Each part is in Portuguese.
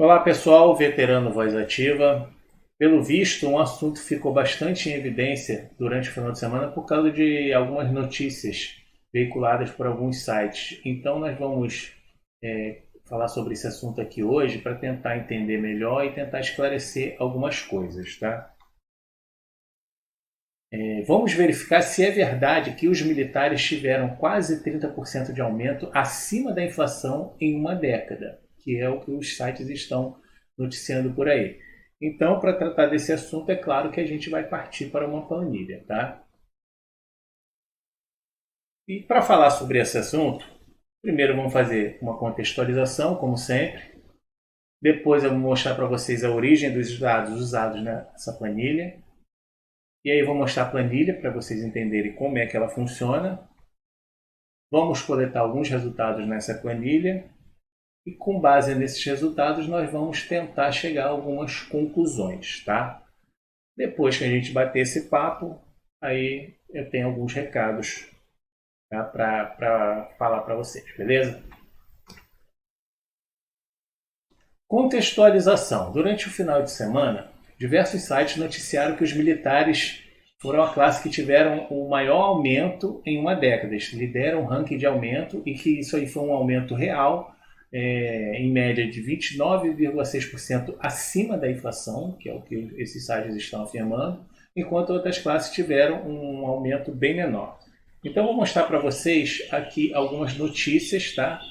Olá pessoal, veterano Voz Ativa. Pelo visto, um assunto ficou bastante em evidência durante o final de semana por causa de algumas notícias veiculadas por alguns sites. Então nós vamos falar sobre esse assunto aqui hoje para tentar entender melhor e tentar esclarecer algumas coisas, tá? Vamos verificar se é verdade que os militares tiveram quase 30% de aumento acima da inflação em uma década, que é o que os sites estão noticiando por aí. Então, para tratar desse assunto, é claro que a gente vai partir para uma planilha, tá? E para falar sobre esse assunto, primeiro vamos fazer uma contextualização, como sempre. Depois eu vou mostrar para vocês a origem dos dados usados nessa planilha. E aí eu vou mostrar a planilha para vocês entenderem como é que ela funciona. Vamos coletar alguns resultados nessa planilha e com base nesses resultados nós vamos tentar chegar a algumas conclusões, tá? Depois que a gente bater esse papo, aí eu tenho alguns recados, tá, para falar para vocês, beleza? Contextualização. Durante o final de semana, diversos sites noticiaram que os militares foram a classe que tiveram o maior aumento em uma década. Eles lideram o ranking de aumento e que isso aí foi um aumento real, em média de 29,6% acima da inflação, que é o que esses sites estão afirmando, enquanto outras classes tiveram um aumento bem menor. Então vou mostrar para vocês aqui algumas notícias, tá?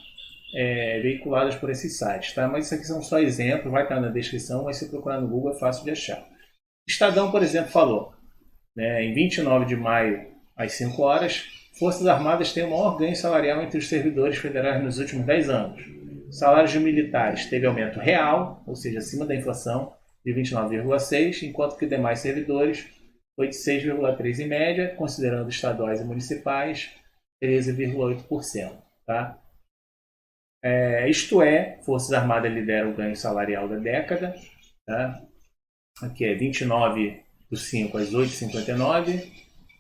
Veiculadas por esses sites, tá? Mas isso aqui são só exemplos, vai estar na descrição, mas se procurar no Google é fácil de achar. Estadão, por exemplo, falou, né, em 29 de maio, às 5 horas, Forças Armadas têm o maior ganho salarial entre os servidores federais nos últimos 10 anos. Salários de militares teve aumento real, ou seja, acima da inflação, de 29,6%, enquanto que os demais servidores foi de 6,3% em média, considerando estaduais e municipais, 13,8%. Tá? Isto é, Forças Armadas lideram o ganho salarial da década, tá? Aqui é 29 do 5 às 8h59.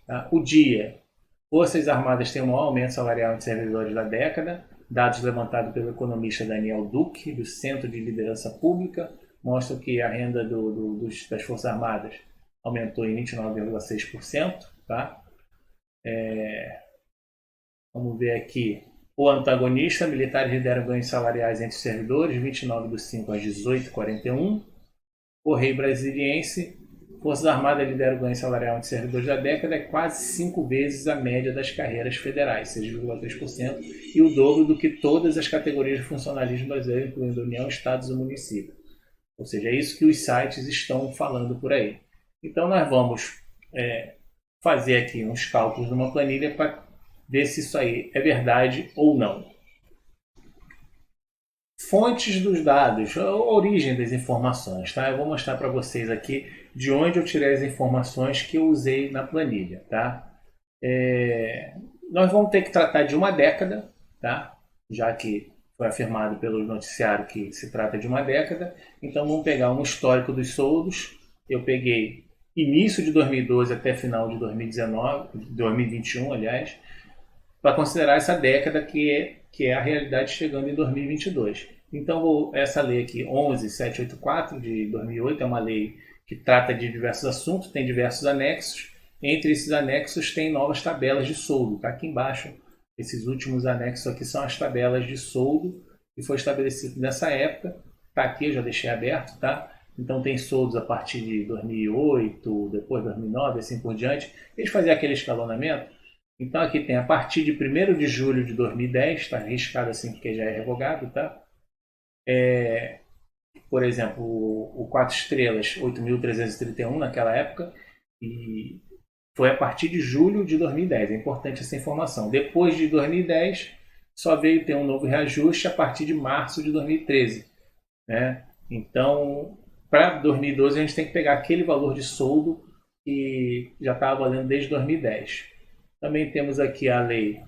Tá? O dia, Forças Armadas têm o maior aumento salarial entre servidores da década. Dados levantados pelo economista Daniel Duque, do Centro de Liderança Pública, mostram que a renda das Forças Armadas aumentou em 29,6%. Tá? Vamos ver aqui. O antagonista, militares lideram ganhos salariais entre os servidores, 29 do 5 às 18h41. Correio Brasiliense, Forças Armadas lideram o ganho salarial entre servidores da década, é quase 5 vezes a média das carreiras federais, 6,3%, e o dobro do que todas as categorias de funcionalismo brasileiro, incluindo União, Estados e municípios. Ou seja, é isso que os sites estão falando por aí. Então nós vamos fazer aqui uns cálculos numa planilha para ver se isso aí é verdade ou não. Fontes dos dados, a origem das informações, tá? Eu vou mostrar para vocês aqui de onde eu tirei as informações que eu usei na planilha, tá? Nós vamos ter que tratar de uma década, tá? Já que foi afirmado pelo noticiário que se trata de uma década. Então vamos pegar um histórico dos soldos. Eu peguei início de 2012 até final de 2021, aliás, para considerar essa década que é a realidade chegando em 2022. Então, essa lei aqui, 11784 de 2008, é uma lei que trata de diversos assuntos, tem diversos anexos. Entre esses anexos tem novas tabelas de soldo. Tá aqui embaixo, esses últimos anexos aqui são as tabelas de soldo que foi estabelecido nessa época. Tá aqui, eu já deixei aberto, tá? Então tem soldos a partir de 2008, depois 2009, assim por diante. Eles faziam aquele escalonamento. Então aqui tem a partir de 1º de julho de 2010, está riscado assim porque já é revogado, tá? Por exemplo, o 4 estrelas, 8.331 naquela época, e foi a partir de julho de 2010, é importante essa informação. Depois de 2010, só veio ter um novo reajuste a partir de março de 2013. Né? Então, para 2012, a gente tem que pegar aquele valor de soldo que já estava valendo desde 2010. Também temos aqui a lei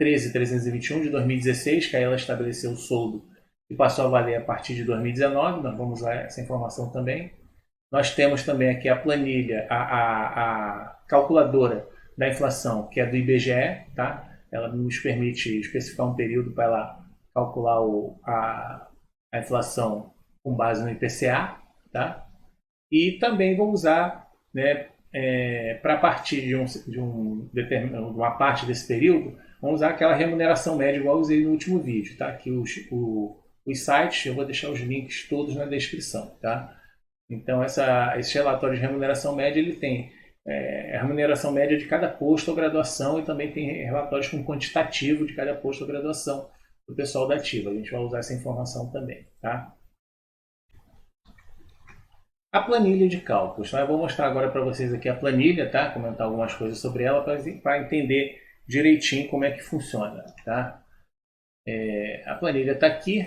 13.321 de 2016, que aí ela estabeleceu o soldo e passou a valer a partir de 2019. Nós vamos usar essa informação também. Nós temos também aqui a planilha, a calculadora da inflação, que é do IBGE. Tá? Ela nos permite especificar um período para ela calcular a inflação com base no IPCA, tá? E também vou usar, né, para partir de uma parte desse período, vamos usar aquela remuneração média igual eu usei no último vídeo, tá? Que os sites, eu vou deixar os links todos na descrição, tá? Então, esse relatório de remuneração média, ele tem a remuneração média de cada posto ou graduação e também tem relatórios com quantitativo de cada posto ou graduação do pessoal da ativa. A gente vai usar essa informação também, tá? A planilha de cálculos, tá? Eu vou mostrar agora para vocês aqui a planilha, tá? Comentar algumas coisas sobre ela para entender direitinho como é que funciona, tá? A planilha está aqui,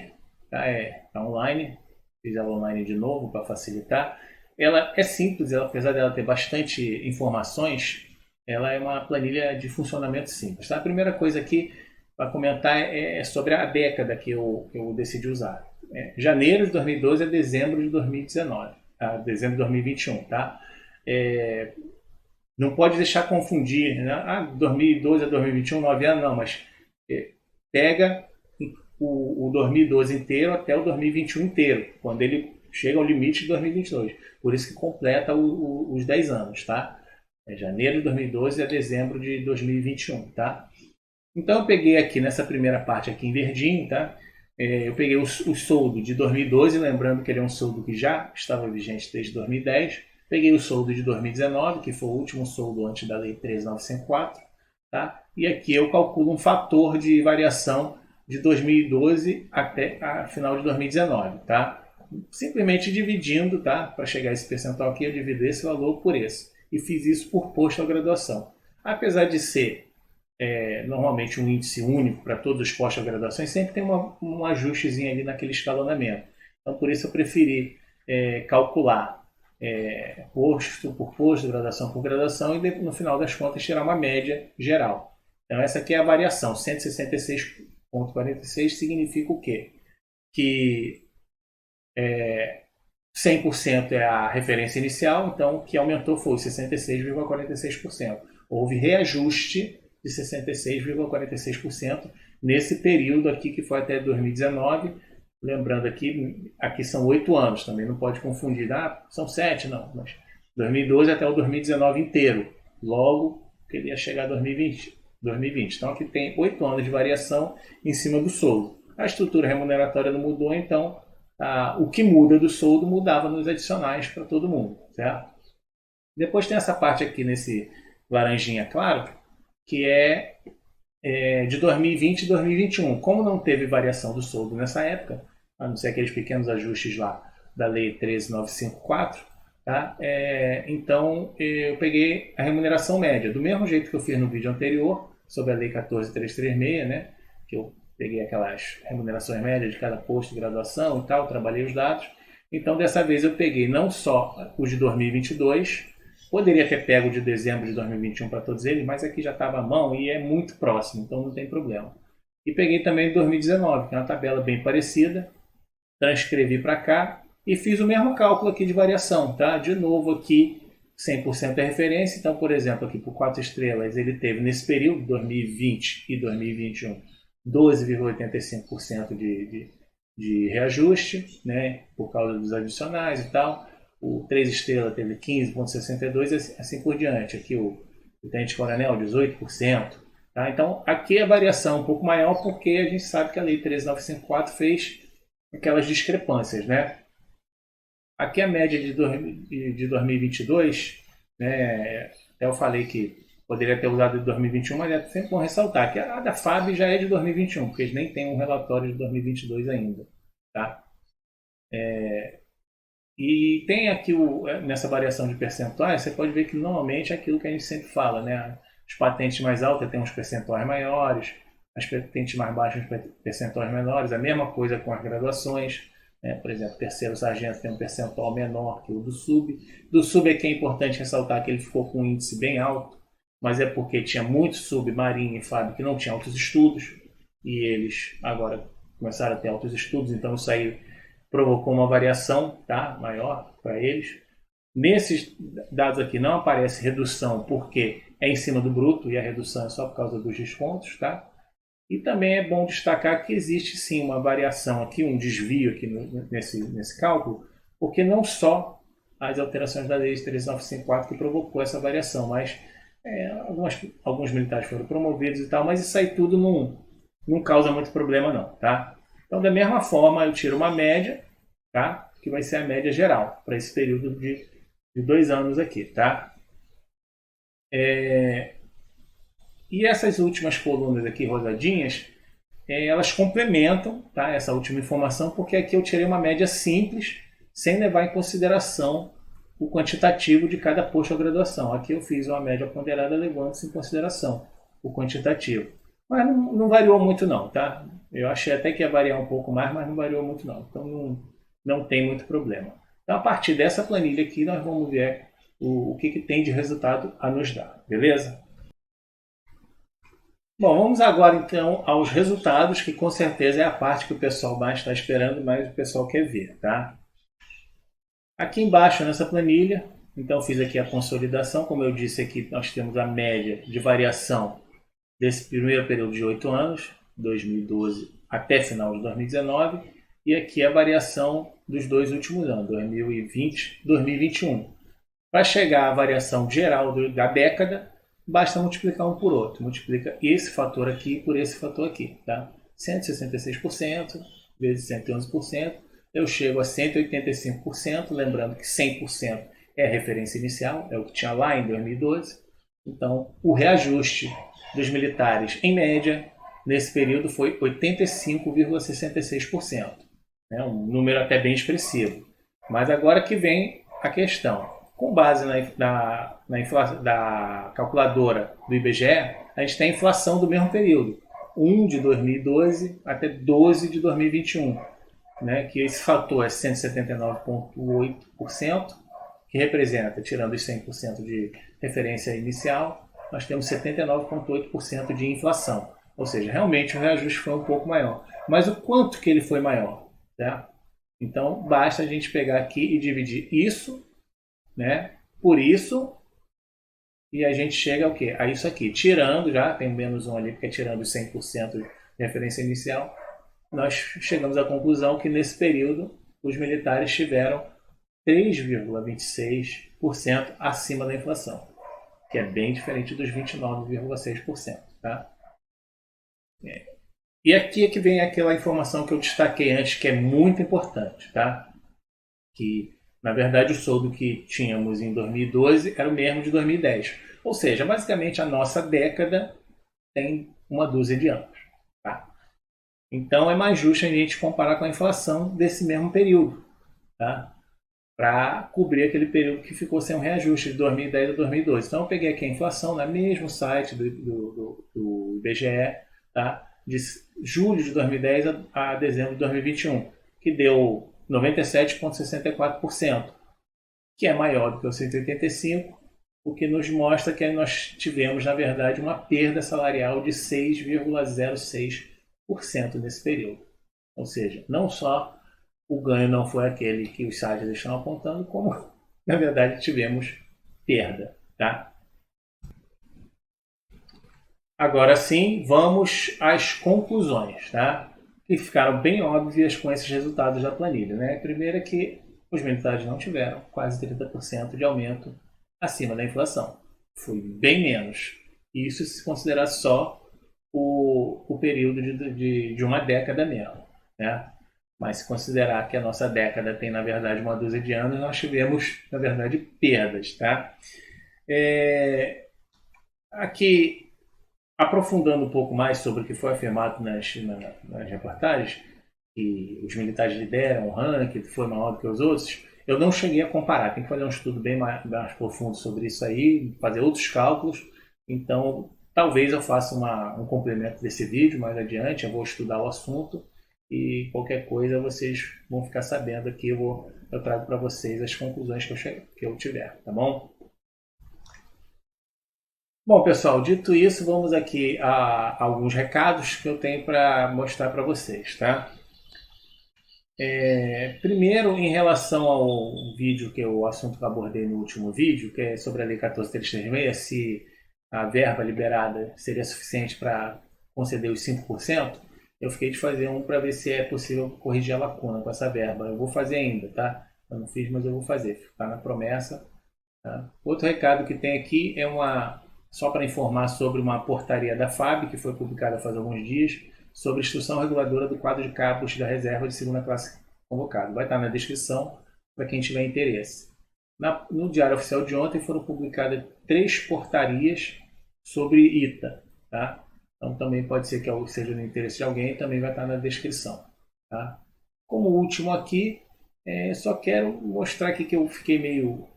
tá? Tá online, fiz ela online de novo para facilitar. Ela é simples, apesar dela ter bastante informações, ela é uma planilha de funcionamento simples, tá? A primeira coisa aqui para comentar é sobre a década que eu decidi usar. Janeiro de 2012 a dezembro de 2019, dezembro de 2021, tá? Não pode deixar confundir, né? 2012 a 2021, 9 anos, não, mas pega o 2012 inteiro até o 2021 inteiro, quando ele chega ao limite de 2022. Por isso que completa os 10 anos, tá? Janeiro de 2012 a dezembro de 2021, tá? Então eu peguei aqui nessa primeira parte aqui em verdinho, tá? Eu peguei o soldo de 2012, lembrando que ele é um soldo que já estava vigente desde 2010. Peguei o soldo de 2019, que foi o último soldo antes da Lei 13954, tá? E aqui eu calculo um fator de variação de 2012 até a final de 2019, tá? Simplesmente dividindo, tá? Para chegar a esse percentual aqui, eu divido esse valor por esse. E fiz isso por posto à graduação. Apesar de ser normalmente um índice único para todos os postos à graduação, sempre tem um ajustezinho ali naquele escalonamento. Então, por isso eu preferi calcular posto por posto, graduação por graduação, e no final das contas tirar uma média geral. Então essa aqui é a variação, 166,46 significa o quê? Que 100% é a referência inicial, então o que aumentou foi 66,46%. Houve reajuste de 66,46% nesse período aqui que foi até 2019. Lembrando aqui são 8 anos, também não pode confundir, são 7, não, mas 2012 até o 2019 inteiro, logo que ele ia chegar a 2020. Então aqui tem 8 anos de variação em cima do soldo. A estrutura remuneratória não mudou, então o que muda do soldo mudava nos adicionais para todo mundo, certo? Depois tem essa parte aqui nesse laranjinha claro, que é de 2020 e 2021. Como não teve variação do soldo nessa época, a não ser aqueles pequenos ajustes lá da Lei 13954, tá? Então eu peguei a remuneração média, do mesmo jeito que eu fiz no vídeo anterior, sobre a Lei 14336, né? Que eu peguei aquelas remunerações médias de cada posto de graduação e tal, trabalhei os dados. Então dessa vez eu peguei não só os de 2022, poderia ter pego de dezembro de 2021 para todos eles, mas aqui já estava à mão e é muito próximo, então não tem problema. E peguei também de 2019, que é uma tabela bem parecida, transcrevi para cá e fiz o mesmo cálculo aqui de variação, tá? De novo aqui, 100% é referência, então, por exemplo, aqui por 4 estrelas, ele teve nesse período, 2020 e 2021, 12,85% de reajuste, né? Por causa dos adicionais e tal. O 3 estrelas teve 15,62% e assim por diante. Aqui o Tenente Coronel, 18%. Tá? Então, aqui a variação é um pouco maior porque a gente sabe que a Lei 13954 fez aquelas discrepâncias, né? Aqui a média de 2022, né? Até eu falei que poderia ter usado de 2021, mas é sempre bom ressaltar que a da FAB já é de 2021, porque eles nem têm um relatório de 2022 ainda, tá? E tem aqui, nessa variação de percentuais, você pode ver que normalmente é aquilo que a gente sempre fala, né? As patentes mais altas têm uns percentuais maiores, as patentes mais baixas têm percentuais menores, a mesma coisa com as graduações, né? Por exemplo, terceiro sargento tem um percentual menor que o do sub. Do sub é que é importante ressaltar que ele ficou com um índice bem alto, mas é porque tinha muito sub, marinha e FAB que não tinha altos estudos, e eles agora começaram a ter altos estudos, então isso aí provocou uma variação, tá, maior para eles. Nesses dados aqui não aparece redução porque é em cima do bruto e a redução é só por causa dos descontos, tá? E também é bom destacar que existe sim uma variação aqui, um desvio aqui nesse cálculo, porque não só as alterações da lei de 13954 que provocou essa variação, mas alguns militares foram promovidos e tal, mas isso aí tudo não causa muito problema não, tá? Então, da mesma forma, eu tiro uma média, tá? Que vai ser a média geral para esse período de 2 anos aqui, tá? E essas últimas colunas aqui rosadinhas, elas complementam, tá, essa última informação, porque aqui eu tirei uma média simples, sem levar em consideração o quantitativo de cada posto ou graduação. Aqui eu fiz uma média ponderada levando-se em consideração o quantitativo. Mas não variou muito não, tá? Eu achei até que ia variar um pouco mais, mas não variou muito não. Então não tem muito problema. Então a partir dessa planilha aqui nós vamos ver o que tem de resultado a nos dar, beleza? Bom, vamos agora então aos resultados, que com certeza é a parte que o pessoal mais está esperando, mas o pessoal quer ver, tá? Aqui embaixo nessa planilha, então fiz aqui a consolidação, como eu disse aqui, nós temos a média de variação desse primeiro período de 8 anos, 2012 até final de 2019, e aqui a variação dos 2 últimos anos, 2020 e 2021. Para chegar à variação geral da década, basta multiplicar um por outro. Multiplica esse fator aqui por esse fator aqui. Tá? 166% vezes 111%, eu chego a 185%, lembrando que 100% é a referência inicial, é o que tinha lá em 2012. Então, o reajuste dos militares, em média, nesse período foi 85,66%. Um número até bem expressivo. Mas agora que vem a questão. Com base na calculadora do IBGE, a gente tem a inflação do mesmo período, 1 de 2012 até 12 de 2021, né, que esse fator é 179,8%, que representa, tirando os 100% de referência inicial, nós temos 79,8% de inflação. Ou seja, realmente o reajuste foi um pouco maior. Mas o quanto que ele foi maior? Tá? Então, basta a gente pegar aqui e dividir isso, né, por isso, e a gente chega ao quê? A isso aqui. Tirando, já tem menos um ali, porque é tirando os 100% de referência inicial, nós chegamos à conclusão que nesse período os militares tiveram 3,26% acima da inflação, que é bem diferente dos 29,6%. Tá? E aqui é que vem aquela informação que eu destaquei antes, que é muito importante. Tá? Que, na verdade, o soldo que tínhamos em 2012 era o mesmo de 2010. Ou seja, basicamente a nossa década tem uma dúzia de anos. Tá? Então é mais justo a gente comparar com a inflação desse mesmo período. Tá? Para cobrir aquele período que ficou sem um reajuste de 2010 a 2012. Então eu peguei aqui a inflação no mesmo site do IBGE, tá? De julho de 2010 a dezembro de 2021, que deu 97,64%, que é maior do que o 185%, o que nos mostra que nós tivemos, na verdade, uma perda salarial de 6,06% nesse período. Ou seja, não só o ganho não foi aquele que os sites estão apontando, como, na verdade, tivemos perda. Tá? Agora sim, vamos às conclusões, tá? Que ficaram bem óbvias com esses resultados da planilha. Né? A primeira é que os militares não tiveram quase 30% de aumento acima da inflação. Foi bem menos. Isso se considerar só o período de uma década mesmo. Né? Mas se considerar que a nossa década tem, na verdade, uma dúzia de anos, nós tivemos, na verdade, perdas. Tá? Aqui, aprofundando um pouco mais sobre o que foi afirmado nas reportagens, que os militares lideram o ranking, que foi maior do que os outros, eu não cheguei a comparar. Tem que fazer um estudo bem mais profundo sobre isso aí, fazer outros cálculos. Então, talvez eu faça um complemento desse vídeo mais adiante, eu vou estudar o assunto e qualquer coisa vocês vão ficar sabendo aqui, eu trago para vocês as conclusões que eu tiver, tá bom? Bom, pessoal, dito isso, vamos aqui a alguns recados que eu tenho para mostrar para vocês, tá? Primeiro, em relação ao vídeo, o assunto que eu abordei no último vídeo, que é sobre a Lei 14.336, se a verba liberada seria suficiente para conceder os 5%, eu fiquei de fazer um para ver se é possível corrigir a lacuna com essa verba. Eu vou fazer ainda, tá? Eu não fiz, mas eu vou fazer. Ficar na promessa. Tá? Outro recado que tem aqui é só para informar sobre uma portaria da FAB, que foi publicada faz alguns dias, sobre instrução reguladora do quadro de cabos da reserva de segunda classe convocado. Vai estar na descrição para quem tiver interesse. No Diário Oficial de ontem foram publicadas 3 portarias sobre ITA. Tá? Então também pode ser que seja do interesse de alguém, também vai estar na descrição. Tá? Como último aqui, só quero mostrar aqui que eu fiquei meio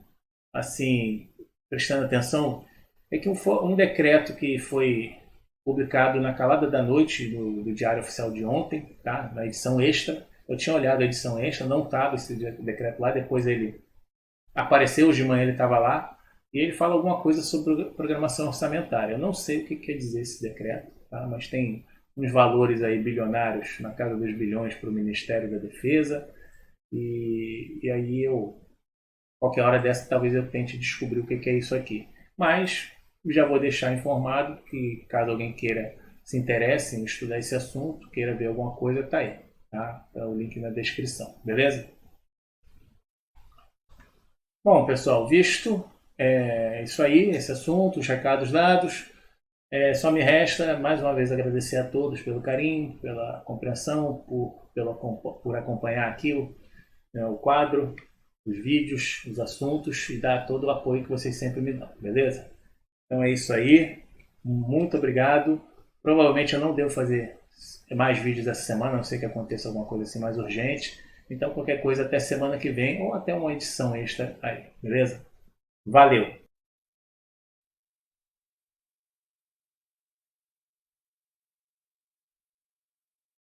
assim, prestando atenção, é que um decreto que foi publicado na calada da noite do Diário Oficial de ontem, tá? Na edição extra, eu tinha olhado a edição extra, não estava esse decreto lá, depois ele apareceu, hoje de manhã ele estava lá, e ele fala alguma coisa sobre programação orçamentária. Eu não sei o que quer dizer esse decreto, tá? Mas tem uns valores aí bilionários, na casa dos bilhões para o Ministério da Defesa, e aí qualquer hora dessa talvez eu tente descobrir o que é isso aqui. Mas já vou deixar informado que caso alguém queira, se interesse em estudar esse assunto, queira ver alguma coisa, tá aí. Tá? Tá o link na descrição, beleza? Bom, pessoal, visto isso aí, esse assunto, os recados dados, só me resta mais uma vez agradecer a todos pelo carinho, pela compreensão, por acompanhar aqui o quadro, os vídeos, os assuntos e dar todo o apoio que vocês sempre me dão, beleza? Então é isso aí, muito obrigado. Provavelmente eu não devo fazer mais vídeos essa semana, a não ser que aconteça alguma coisa assim mais urgente. Então qualquer coisa até semana que vem ou até uma edição extra aí, beleza? Valeu!